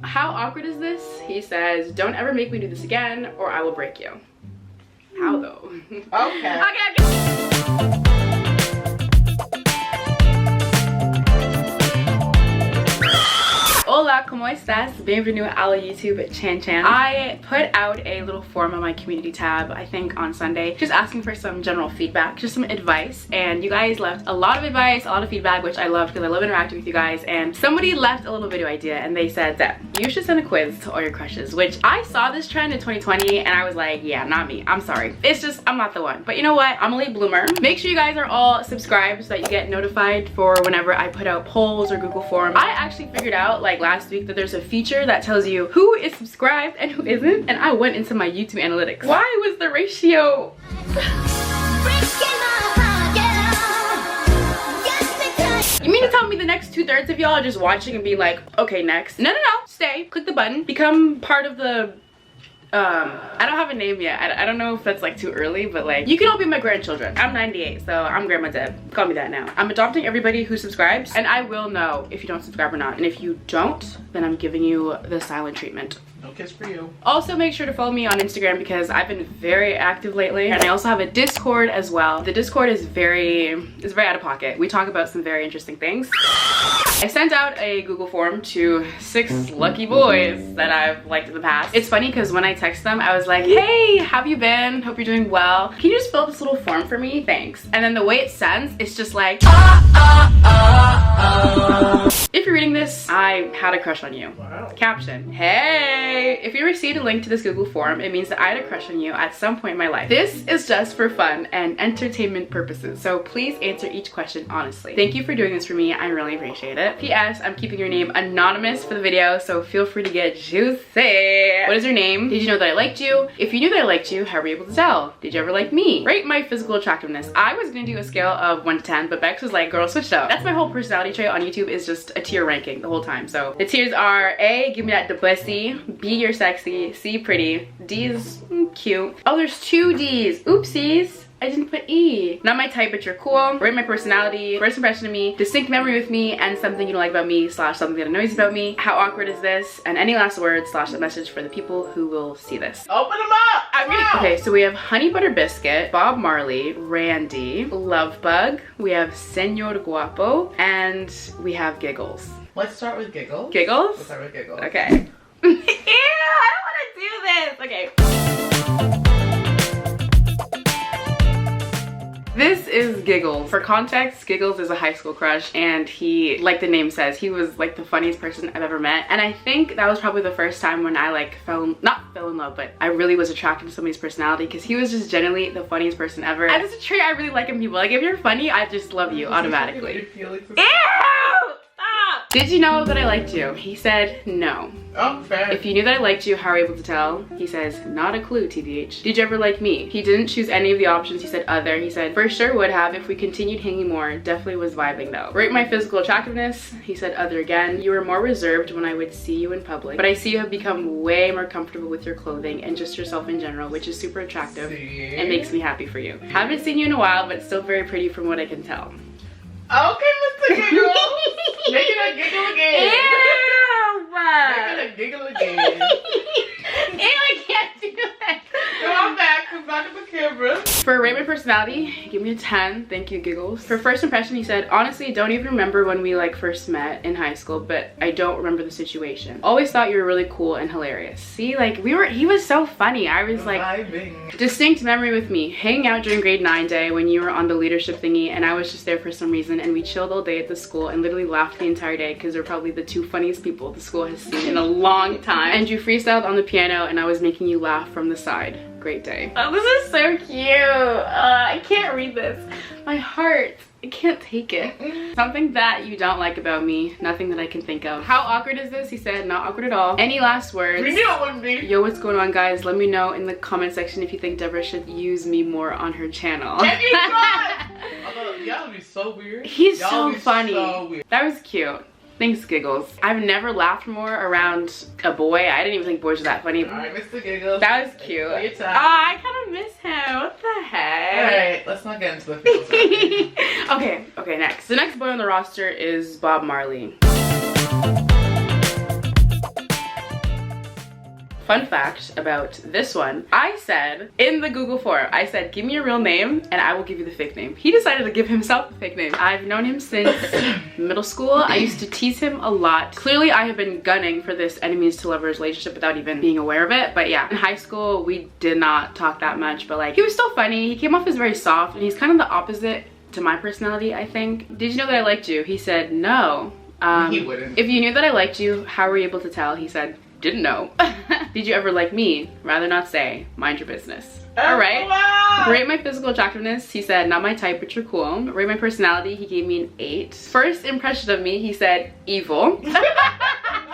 How awkward is this? He says, don't ever make me do this again or I will break you. How though? Okay. Okay. Hola, ¿cómo estás? Bienvenido a la YouTube Chan. I put out a little form on my community tab, I think on Sunday, just asking for some general feedback, just some advice, and you guys left a lot of advice, a lot of feedback, which I love because I love interacting with you guys. And somebody left a little video idea and they said that you should send a quiz to all your crushes, which I saw this trend in 2020 and I was like, yeah, not me. I'm sorry. It's just, I'm not the one. But you know what? I'm a late bloomer. Make sure you guys are all subscribed so that you get notified for whenever I put out polls or Google Forms. I actually figured out like last week that there's a feature that tells you who is subscribed and who isn't, and I went into my YouTube analytics. Why was the ratio You mean to tell me the next 2/3 of y'all are just watching and be like, okay, next? No, stay, click the button, become part of the I don't have a name yet. I don't know if that's like too early, but like you can all be my grandchildren. I'm 98, so I'm Grandma Deb. Call me that now. I'm adopting everybody who subscribes, and I will know if you don't subscribe or not. And if you don't, then I'm giving you the silent treatment. No kiss for you. Also make sure to follow me on Instagram because I've been very active lately, and I also have a Discord as well. The Discord is very out of pocket. We talk about some very interesting things. I sent out a Google form to 6 lucky boys that I've liked in the past. It's funny because when I text them, I was like, hey, how have you been? Hope you're doing well. Can you just fill out this little form for me? Thanks. And then the way it sends, it's just like, If you're reading this, I had a crush on you. Wow. Caption, hey, if you received a link to this Google form, it means that I had a crush on you at some point in my life. This is just for fun and entertainment purposes, so please answer each question honestly. Thank you for doing this for me, I really appreciate it. P.S. I'm keeping your name anonymous for the video, so feel free to get juicy. What is your name? Did you know that I liked you? If you knew that I liked you, how were you able to tell? Did you ever like me? Rate my physical attractiveness. I was gonna do a scale of 1 to 10, but Bex was like, girl, switch up. That's my whole personality trait on YouTube, is just a tier ranking the whole time. So the tiers are A, give me that the pussy, B, you're sexy, C, pretty, D is cute. Oh, there's 2 D's. Oopsies. I didn't put E. Not my type, but you're cool. Rate my personality, first impression of me, distinct memory with me, and something you don't like about me / something that annoys you about me. How awkward is this? And any last words / a message for the people who will see this. Open them up! Okay, so we have Honey Butter Biscuit, Bob Marley, Randy, Lovebug, we have Senor Guapo, and we have Giggles. Let's start with Giggles. Giggles? Let's start with Giggles. Okay. Ew, I don't want to do this. Okay. This is Giggles. For context, Giggles is a high school crush, and he, like the name says, he was like the funniest person I've ever met. And I think that was probably the first time when I like not fell in love, but I really was attracted to somebody's personality, because he was just genuinely the funniest person ever. And it's a trait I really like in people. Like if you're funny, I just love you automatically. Ew! Stop! Did you know that I liked you? He said no. Oh, fair. If you knew that I liked you, how are you able to tell? He says, not a clue, TBH. Did you ever like me? He didn't choose any of the options. He said other. He said, for sure would have if we continued hanging more. Definitely was vibing though. Rate my physical attractiveness. He said other again. You were more reserved when I would see you in public, but I see you have become way more comfortable with your clothing and just yourself in general, which is super attractive and makes me happy for you. Haven't seen you in a while, but still very pretty from what I can tell. Okay, Mr. Giggle. Making a giggle again. Ew! Making a giggle again. Ew, I can't do that. So I'm back. I'm back at the camera. For rate my personality, give me a 10. Thank you, Giggles. For first impression, he said, honestly, don't even remember when we like first met in high school, but I don't remember the situation. Always thought you were really cool and hilarious. See, like he was so funny. I was like, vibing. Distinct memory with me. Hanging out during grade 9 day when you were on the leadership thingy and I was just there for some reason, and we chilled all day at the school and literally laughed the entire day because they're probably the 2 funniest people the school has seen in a long time. And you freestyled on the piano and I was making you laugh from the side. Great day. Oh, this is so cute. I can't read this. My heart. I can't take it. Something that you don't like about me. Nothing that I can think of. How awkward is this? He said, not awkward at all. Any last words? We knew it wouldn't be. Yo, what's going on, guys? Let me know in the comment section if you think Deborah should use me more on her channel. Have you tried? Y'all would be so weird. He's so funny. So weird. That was cute. Thanks, Giggles. I've never laughed more around a boy. I didn't even think boys were that funny. Alright, Mr. Giggles. That was cute. Your time. I kind of miss him. What the heck? Alright, let's not get into the feels. Okay, next. The next boy on the roster is Bob Marley. Fun fact about this one, I said in the Google form, I said, give me your real name and I will give you the fake name. He decided to give himself a fake name. I've known him since middle school. I used to tease him a lot. Clearly, I have been gunning for this enemies to lovers relationship without even being aware of it. But yeah, in high school, we did not talk that much, but like, he was still funny. He came off as very soft and he's kind of the opposite to my personality, I think. Did you know that I liked you? He said, no. He wouldn't. If you knew that I liked you, how were you able to tell? He said, didn't know. Did you ever like me? Rather not say. Mind your business. All right. Wow. Rate my physical attractiveness. He said, not my type, but you're cool. Rate my personality. He gave me an 8. First impression of me, he said, evil.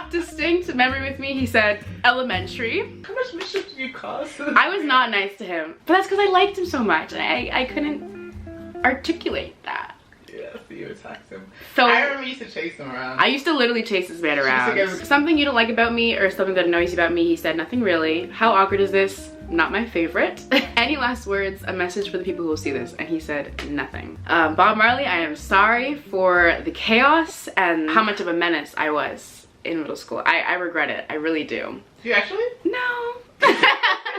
Distinct memory with me, he said, elementary. How much mischief did you cause? I was not nice to him. But that's because I liked him so much. And I couldn't articulate that. Yeah, so you attacked him. So I remember you used to chase him around. I used to literally chase this man around. get- Something you don't like about me or something that annoys you about me, he said, nothing really. How awkward is this? Not my favorite. Any last words? A message for the people who will see this? And he said, nothing. Bob Marley, I am sorry for the chaos and how much of a menace I was in middle school. I regret it. I really do. Do you actually? No.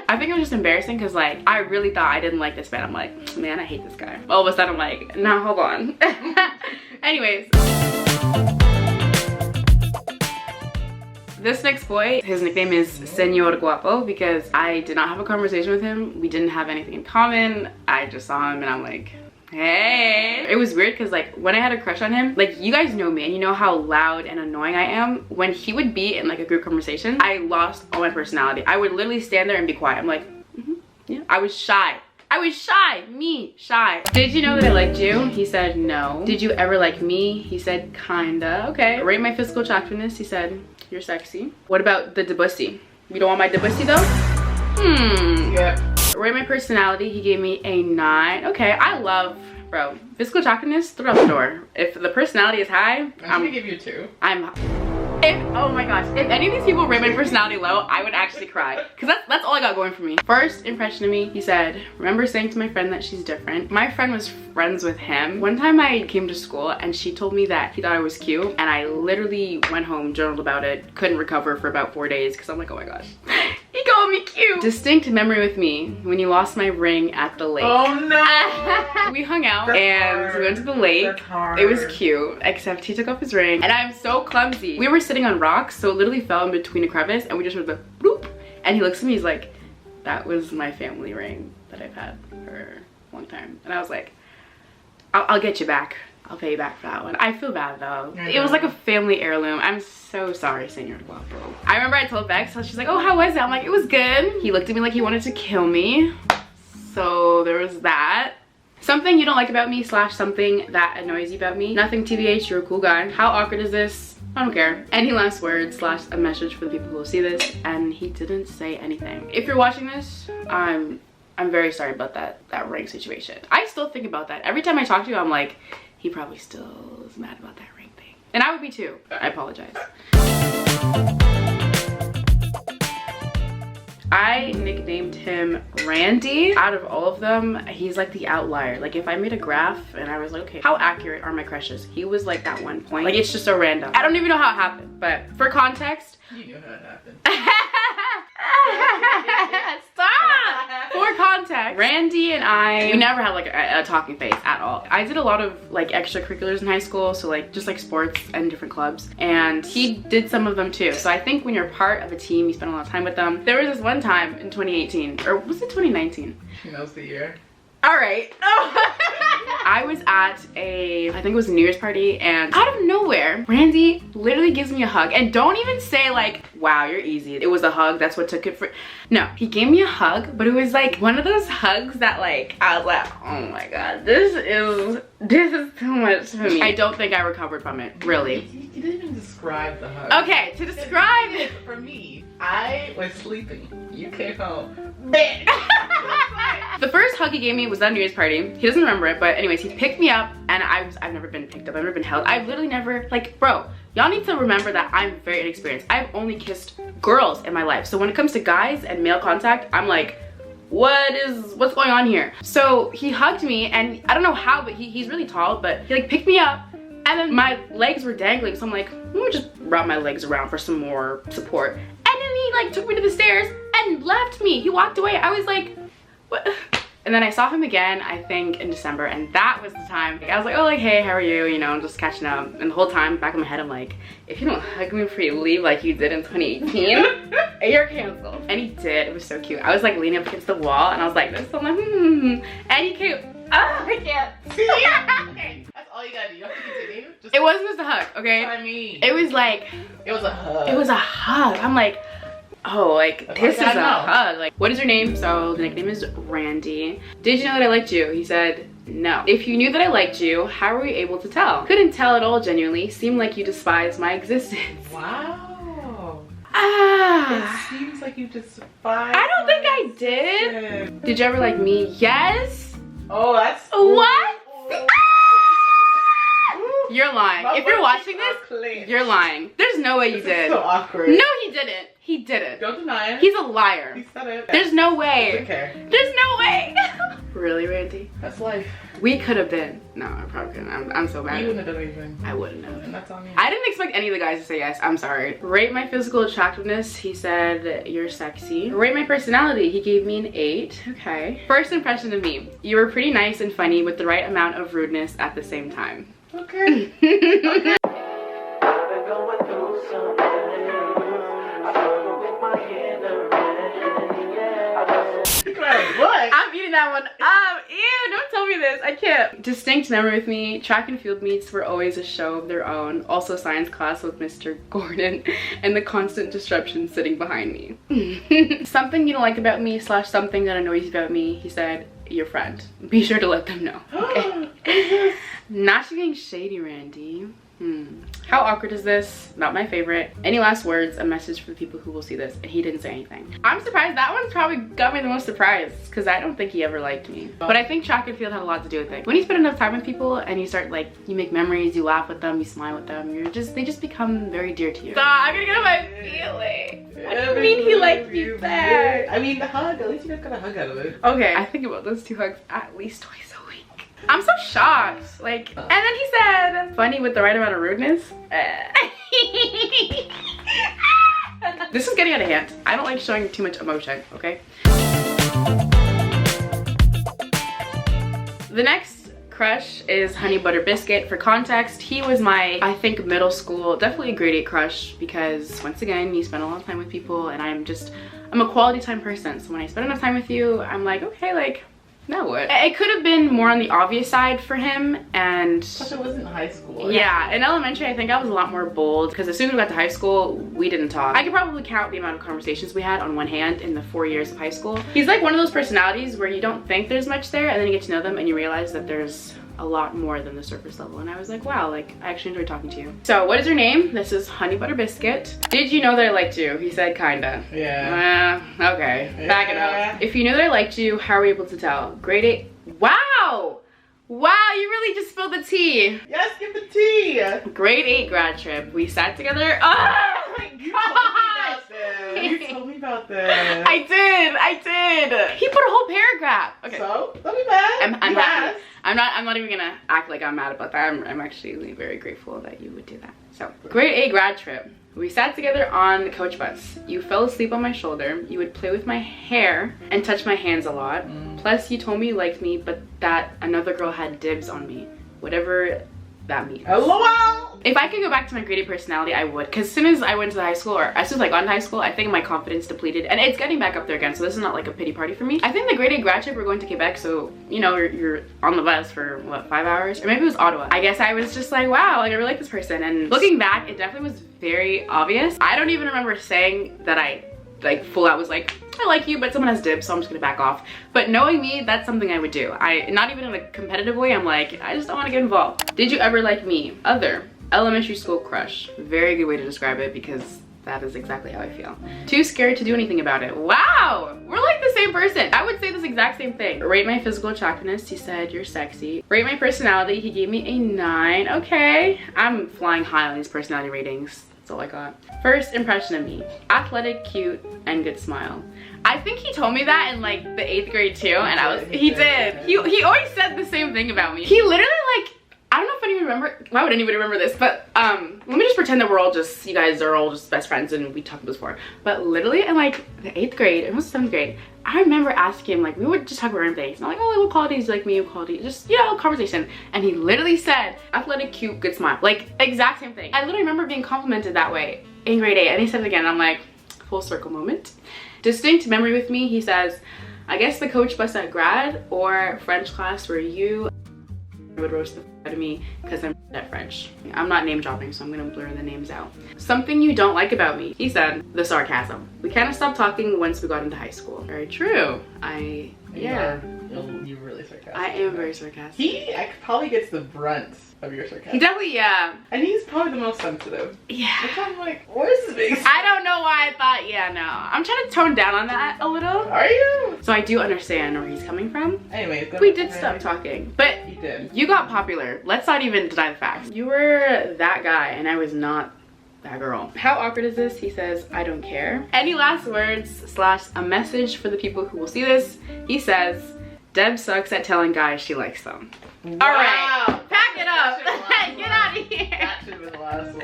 I think it was just embarrassing because like I really thought I didn't like this man. I'm like, man, I hate this guy. All of a sudden I'm like, no, hold on. Anyways. This next boy, his nickname is Senor Guapo because I did not have a conversation with him. We didn't have anything in common. I just saw him and I'm like, hey. It was weird because like when I had a crush on him, like you guys know me and you know how loud and annoying I am. When he would be in like a group conversation, I lost all my personality. I would literally stand there and be quiet. I'm like, yeah. I was shy. I was shy. Me, shy. Did you know that I liked you? He said no. Did you ever like me? He said kinda. Okay. Rate my physical attractiveness. He said you're sexy. What about the debussy? You don't want my debussy though? Yeah. Rate my personality. He gave me a 9. Okay, I love, bro, physical attractiveness, throw out the door. If the personality is high, I'm gonna give you a 2. Oh my gosh, if any of these people rate my personality low, I would actually cry. Because that's all I got going for me. First impression of me, he said, remember saying to my friend that she's different? My friend was friends with him. One time I came to school and she told me that he thought I was cute. And I literally went home, journaled about it, couldn't recover for about 4 days because I'm like, oh my gosh. He called me cute. Distinct memory with me when you lost my ring at the lake. Oh no. We hung out That's and hard. we went to the lake. That's hard. It was cute, except he took off his ring and I'm so clumsy. We were sitting on rocks, so it literally fell in between a crevice and we just heard the bloop. And he looks at me, he's like, that was my family ring that I've had for a long time. And I was like, I'll get you back. I'll pay you back for that one. I feel bad though. It was like a family heirloom. I'm so sorry, Senor Guapo. I remember I told Bex, so she's like, oh, how was it? I'm like, it was good. He looked at me like he wanted to kill me. So there was that. Something you don't like about me / something that annoys you about me. Nothing, TBH, you're a cool guy. How awkward is this? I don't care. Any last words / a message for the people who will see this? And he didn't say anything. If you're watching this, I'm very sorry about that ring situation. I still think about that. Every time I talk to you, I'm like, he probably still is mad about that ring thing. And I would be too. I apologize. I nicknamed him Randy. Out of all of them, he's like the outlier. Like if I made a graph and I was like, okay, how accurate are my crushes? He was like that one point. Like it's just so random. I don't even know how it happened, but for context. You knew how it happened. Stop! For context, Randy and I, we never had like a talking phase at all. I did a lot of like extracurriculars in high school, so like just like sports and different clubs, and he did some of them too. So I think when you're part of a team, you spend a lot of time with them. There was this one time in 2018, or was it 2019? That was the year. All right. I was at I think it was a New Year's party, and out of nowhere, Randy literally gives me a hug. And don't even say like, wow, you're easy. It was a hug, that's what took it for. No, he gave me a hug, but it was like one of those hugs that like, I was like, oh my God, this is too much for me. I don't think I recovered from it, really. You didn't even describe the hug. Okay, to describe it. For me, I was sleeping. You came home. The first hug he gave me was that New Year's party. He doesn't remember it, but anyways, he picked me up, and I've never been picked up. I've never been held. I've literally never, like, bro, y'all need to remember that I'm very inexperienced. I've only kissed girls in my life. So when it comes to guys and male contact, I'm like, what's going on here? So he hugged me, and I don't know how, but he's really tall, but he like picked me up, and then my legs were dangling. So I'm like, let me just wrap my legs around for some more support. And then then he like took me to the stairs and left me. He walked away. I was like, what? And then I saw him again, I think in December, and that was the time. I was like, oh, like, hey, how are you? You know, I'm just catching up. And the whole time, back in my head, I'm like, if you don't hug me before you leave like you did in 2018, you're canceled. And he did. It was so cute. I was like leaning up against the wall, and I was like this. I'm like, And he came. Oh, I can't. Okay, that's all you gotta do. You don't have to continue. Just It wasn't just a hug, okay? That's what I mean. It was like. It was a hug. It was a hug. I'm like, oh, like this is a hug. Like, what is your name? So the nickname is Randy. Did you know that I liked you? He said, no. If you knew that I liked you, how were you able to tell? Couldn't tell at all, genuinely. Seemed like you despised my existence. Wow. Ah. It seems like you despise. I don't think I did. Did you ever like me? Yes. Oh, that's. What? Oh. You're lying. My If you're butt watching cheeks are this, clenched. you're lying. There's no way you This did. is so awkward. No, he didn't. He didn't. Don't deny it. He's a liar. He said it. There's no way. Okay. There's no way. Really, Randy? That's life. We could have been. No, I probably couldn't. I'm so bad. You wouldn't have done anything. I wouldn't have. And that's on me. I didn't expect any of the guys to say yes. I'm sorry. Rate my physical attractiveness. He said, you're sexy. Rate my personality. He gave me an 8. Okay. First impression of me. You were pretty nice and funny with the right amount of rudeness at the same time. Okay. Okay. I'm eating that one up. Ew, don't tell me this. I can't. Distinct memory with me. Track and field meets were always a show of their own. Also science class with Mr. Gordon and the constant disruption sitting behind me. Something you don't like about me / something that annoys you about me. He said, your friend. Be sure to let them know. Okay. Not you being shady, Randy. How awkward is this? Not my favorite. Any last words? A message for the people who will see this. He didn't say anything. I'm surprised. That one's probably got me the most surprised because I don't think he ever liked me. But I think track and field had a lot to do with it. When you spend enough time with people and you start like, you make memories, you laugh with them, you smile with them, they just become very dear to you. Stop, I'm gonna get on my feelings. I didn't mean he liked me back. I mean, the hug. At least you guys got a hug out of it. Okay, I think about those 2 hugs at least twice a week. I'm so shocked. Like, and then he said, funny with the right amount of rudeness. This is getting out of hand. I don't like showing too much emotion, okay? The next crush is Honey Butter Biscuit. For context, he was my, I think, middle school, definitely a grade 8 crush because once again, you spend a lot of time with people and I'm a quality time person. So when I spend enough time with you, I'm like, okay, like, now what? It could have been more on the obvious side for him, and plus it was in high school. Yeah, in elementary I think I was a lot more bold because as soon as we got to high school we didn't talk. I could probably count the amount of conversations we had on one hand in the 4 years of high school. He's like one of those personalities where you don't think there's much there and then you get to know them and you realize that there's a lot more than the surface level, and I was like, wow, like I actually enjoyed talking to you. So what is your name? This is Honey Butter Biscuit. Did you know that I liked you? He said kinda. Yeah. Okay, back it up. If you knew that I liked you, how were you able to tell? Grade 8. Wow, you really just spilled the tea. Yes, give the tea. Grade 8 grad trip. We sat together. Oh my god. You told me about this. I did. He put a whole paragraph. Okay. So, don't be mad. I'm happy. I'm not even gonna act like I'm mad about that. I'm actually very grateful that you would do that. So, grade 8 grad trip. We sat together on the coach bus. You fell asleep on my shoulder. You would play with my hair and touch my hands a lot. Plus, you told me you liked me, but that another girl had dibs on me. Whatever that means. LOL! If I could go back to my grade 8 personality, I would. Because as soon as I went to the high school, or as soon as I got into high school, I think my confidence depleted. And it's getting back up there again, so this is not like a pity party for me. I think the grade 8 grad trip, we're going to Quebec, so, you know, you're on the bus for, what, 5 hours? Or maybe it was Ottawa. I guess I was just like, wow, like I really like this person. And looking back, it definitely was very obvious. I don't even remember saying that I, like, full out was like, I like you, but someone has dibs, so I'm just gonna back off. But knowing me, that's something I would do. Not even in a competitive way, I'm like, I just don't want to get involved. Did you ever like me? Other. Elementary school crush. Very good way to describe it because that is exactly how I feel. Too scared to do anything about it. Wow, we're like the same person. I would say this exact same thing. Rate my physical attractiveness. He said you're sexy. Rate my personality. He gave me a 9. Okay, I'm flying high on these personality ratings. That's all I got. First impression of me. Athletic, cute, and good smile. I think he told me that in like the 8th grade too, and he did. He always said the same thing about me. He literally like I don't know if anyone remember, why would anybody remember this, but let me just pretend that we're all just, you guys are all just best friends and we talked about this before. But literally in like the 8th grade, it was 7th grade, I remember asking him, like, we would just talk about random things. And I'm like, oh, what qualities do you like me, what qualities, just, you know, conversation. And he literally said, athletic, cute, good smile. Like, exact same thing. I literally remember being complimented that way in grade 8. And he said it again, and I'm like, full circle moment. Distinct memory with me, he says, I guess the coach bus at grad or French class where you would roast the f out of me because I'm at French. I'm not name dropping, so I'm gonna blur the names out. Something you don't like about me, he said, the sarcasm. We kind of stopped talking once we got into high school. Very true. Yeah. You're really sarcastic. I am very sarcastic. He probably gets the brunt of your sarcasm. He definitely, yeah. And he's probably the most sensitive. Yeah. Which I'm like, what is this big? I don't know why I thought, yeah, no. I'm trying to tone down on that a little. Are you? So I do understand where he's coming from. Anyways, we did stop talking. But he did. You got popular. Let's not even deny the facts. You were that guy and I was not that girl. How awkward is this? He says, I don't care. Any last words / a message for the people who will see this? He says, Deb sucks at telling guys she likes them. Wow. All right, pack it up. Get out of here. That should have been the last one.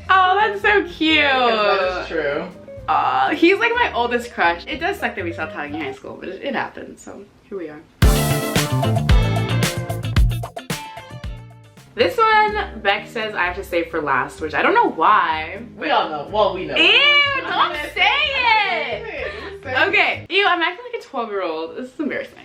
Oh, that's so cute. That is true. He's like my oldest crush. It does suck that we stopped talking in high school, but it happened, so here we are. This one, Beck says I have to save for last, which I don't know why. We all know. Well, we know. Ew, don't say it! Okay, ew, I'm acting like a 12-year-old. This is embarrassing.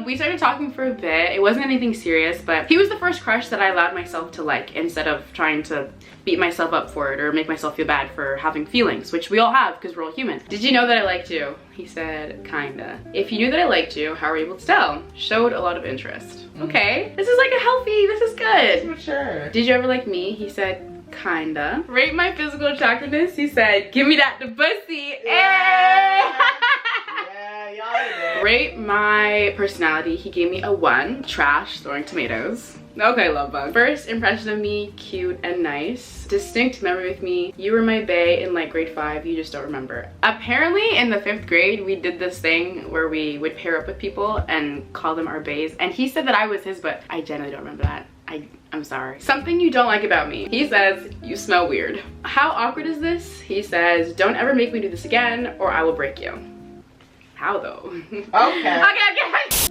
We started talking for a bit. It wasn't anything serious, but he was the first crush that I allowed myself to like instead of trying to beat myself up for it or make myself feel bad for having feelings, which we all have because we're all human. Did you know that I liked you? He said, kinda. If you knew that I liked you, how were you able to tell? Showed a lot of interest. Okay, this is like a healthy, this is good. Sure. Did you ever like me? He said, kinda. Rate my physical attractiveness? He said, give me that the pussy. Yeah. Yeah, y'all did. Rate my personality? He gave me a 1. Trash, throwing tomatoes. Okay, love bug. First impression of me, cute and nice. Distinct memory with me, you were my bae in like grade 5, you just don't remember. Apparently in the 5th grade, we did this thing where we would pair up with people and call them our baes. And he said that I was his, but I genuinely don't remember that. I'm sorry. Something you don't like about me. He says, you smell weird. How awkward is this? He says, don't ever make me do this again or I will break you. How though? Okay. Okay.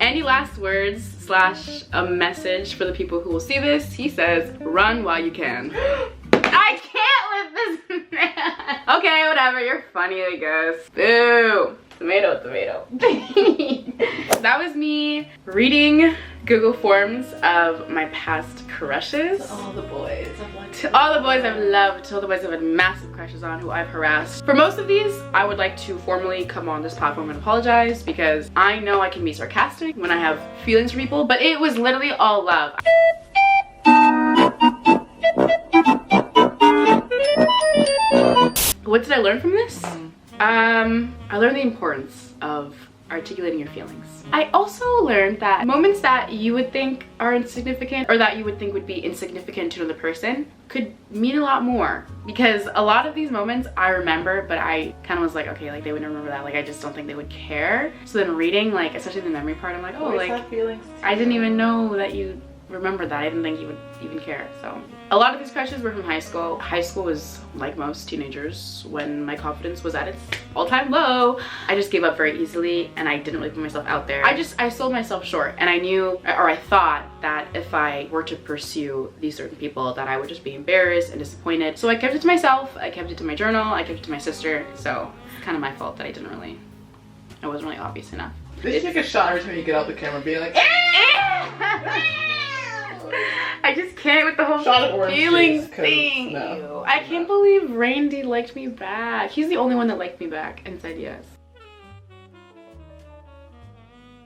Any last words / a message for the people who will see this? He says, run while you can. I can't with this man. Okay, whatever. You're funny, I guess. Boo. Tomato, tomato. That was me reading Google Forms of my past crushes. To all the boys I've liked. To all the boys I've loved, to all the boys I've had massive crushes on who I've harassed. For most of these, I would like to formally come on this platform and apologize because I know I can be sarcastic when I have feelings for people, but it was literally all love. What did I learn from this? I learned the importance of articulating your feelings. I also learned that moments that you would think are insignificant or that you would think would be insignificant to another person could mean a lot more, because a lot of these moments I remember, but I kind of was like, okay, like they wouldn't remember that, like I just don't think they would care. So then reading, like especially the memory part, I'm like, oh, like I didn't even know that you remember that. I didn't think you would even care. So a lot of these crushes were from high school. High school was like most teenagers when my confidence was at its all-time low. I just gave up very easily and I didn't really put myself out there. I sold myself short, and I knew, or I thought that if I were to pursue these certain people that I would just be embarrassed and disappointed. So I kept it to myself, I kept it to my journal, I kept it to my sister. So it's kind of my fault that I wasn't really obvious enough. They should take a shot every time you get out the camera being like, I just can't with the whole feelings thing. No. I can't believe Randy liked me back. He's the only one that liked me back and said yes.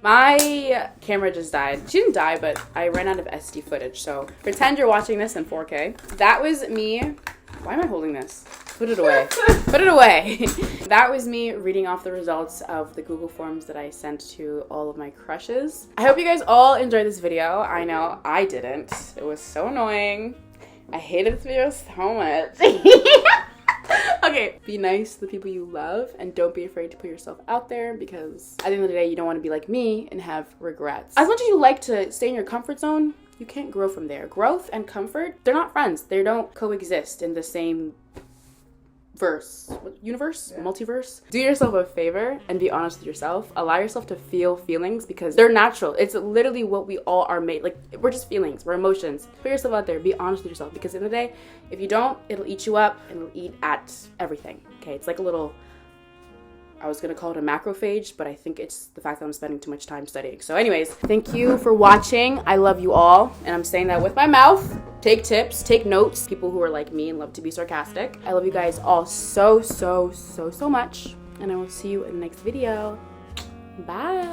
My camera just died. She didn't die, but I ran out of SD footage, so pretend you're watching this in 4K. That was me. Why am I holding this? Put it away. Put it away. That was me reading off the results of the Google Forms that I sent to all of my crushes. I hope you guys all enjoyed this video. I know I didn't. It was so annoying. I hated this video so much. Okay, be nice to the people you love and don't be afraid to put yourself out there, because at the end of the day, you don't want to be like me and have regrets. As much as you like to stay in your comfort zone, you can't grow from there. Growth and comfort, they're not friends. They don't coexist in the same universe, multiverse. Do yourself a favor and be honest with yourself. Allow yourself to feel feelings because they're natural. It's literally what we all are made. Like, we're just feelings, we're emotions. Put yourself out there, be honest with yourself, because at the end of the day, if you don't, it'll eat you up and it'll eat at everything. Okay, it's like a little, I was gonna call it a macrophage, but I think it's the fact that I'm spending too much time studying. So anyways, thank you for watching. I love you all, and I'm saying that with my mouth. Take tips, take notes, people who are like me and love to be sarcastic. I love you guys all so much, and I will see you in the next video. Bye.